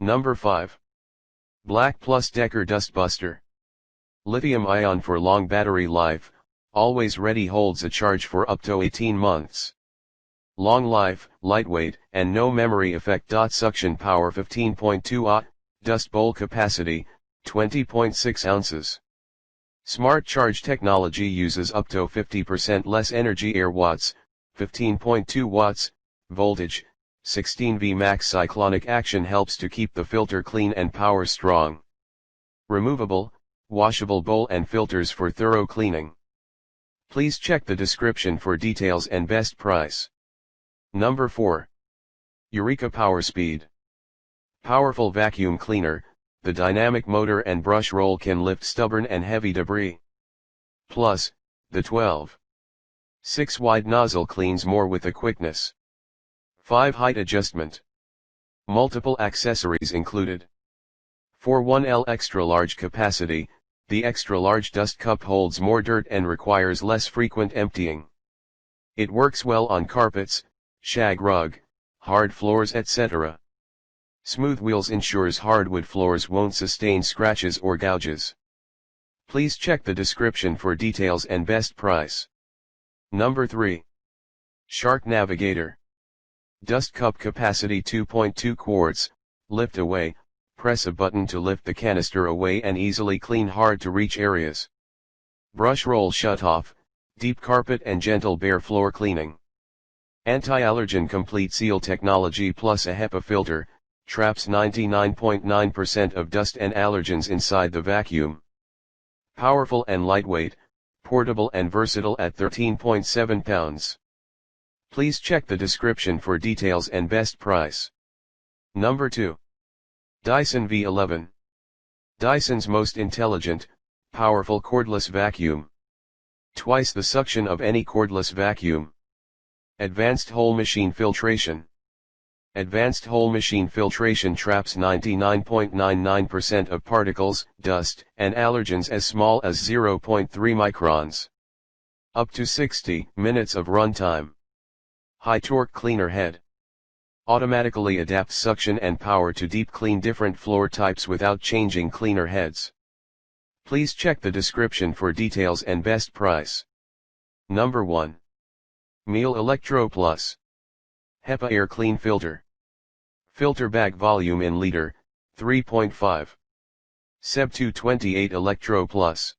Number 5. Black+Decker Dust Buster. Lithium-ion for long battery life, always ready, holds a charge for up to 18 months. Long life, lightweight, and no memory effect. Suction power 15.2 Watt, dust bowl capacity, 20.6 ounces. Smart charge technology uses up to 50% less energy. Air watts, 15.2 watts, voltage, 16V max. Cyclonic action helps to keep the filter clean and power strong. Removable, washable bowl and filters for thorough cleaning. Please check the description for details and best price. Number 4. Eureka Power Speed. Powerful vacuum cleaner, the dynamic motor and brush roll can lift stubborn and heavy debris. Plus, the 12.6 wide nozzle cleans more with a quickness. 5 height adjustment. Multiple accessories included. For 1L extra large capacity, the extra large dust cup holds more dirt and requires less frequent emptying. It works well on carpets, shag rug, hard floors, etc. Smooth wheels ensures hardwood floors won't sustain scratches or gouges. Please check the description for details and best price. Number 3. Shark Navigator. Dust cup capacity 2.2 quarts, lift away, press a button to lift the canister away and easily clean hard to reach areas. Brush roll shut off, deep carpet and gentle bare floor cleaning. Anti-allergen complete seal technology plus a HEPA filter, traps 99.9% of dust and allergens inside the vacuum. Powerful and lightweight, portable and versatile at 13.7 pounds. Please check the description for details and best price. Number 2. Dyson V11. Dyson's most intelligent, powerful cordless vacuum. Twice the suction of any cordless vacuum. Advanced whole machine filtration. Advanced whole machine filtration traps 99.99% of particles, dust, and allergens as small as 0.3 microns. Up to 60 minutes of runtime. High torque cleaner head. Automatically adapts suction and power to deep clean different floor types without changing cleaner heads. Please check the description for details and best price. Number 1. Miele Electro Plus. HEPA Air Clean Filter. Filter bag volume in liter, 3.5. Seb 228 Electro Plus.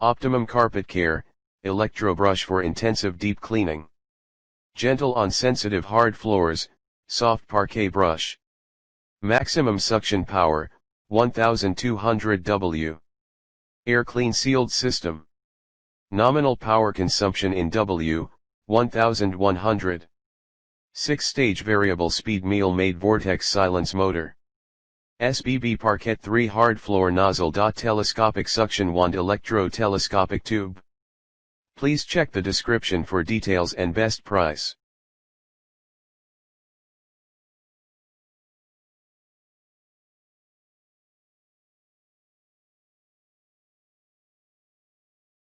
Optimum carpet care, electro brush for intensive deep cleaning. Gentle on sensitive hard floors, soft parquet brush. Maximum suction power, 1200 W. Air clean sealed system. Nominal power consumption in W, 1100. 6-stage variable speed Miele made vortex silence motor. SBB Parquet 3 hard floor nozzle. Telescopic suction wand electro telescopic tube. Please check the description for details and best price.